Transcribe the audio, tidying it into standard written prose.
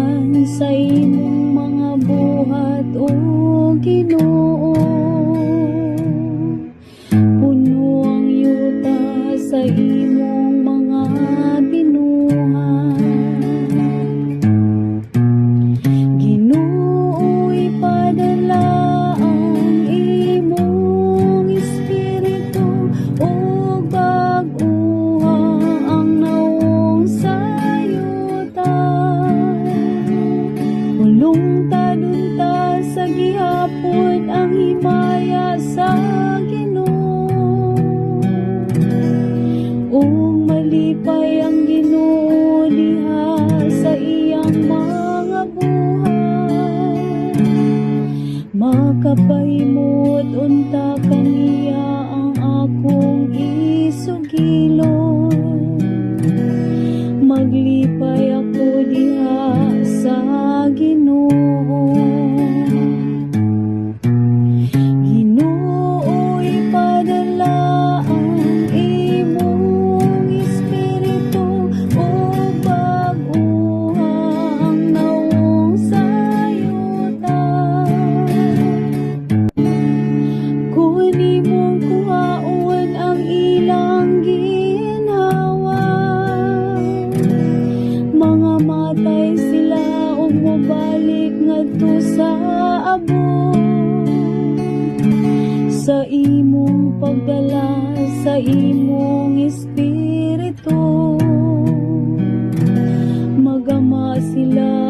dagan sa imong mga buhat o Ginoo. Puno ang yuta sa imong mga binuhat. Ginoo, ipadala ang imong espiritu ug bag-uha ang nawong sayuta. Hulong tadunta sa gihapon ang himaya sa Ginoo. Ug malipay ang Ginoo diha sa iyang mga buhat. Makapahimot unta kaniya ang akong isugilon. Maglipay ako diha sa Ginoo. Ginoo, ipadala ang imong espiritu ug bag-uha ang nawong sayuta. Kung imong kuhaon ang ilang ginhawa, mga matay sila ug mobalik ngadto sa abo. Sa imong pagdala sa imong espiritu, magama sila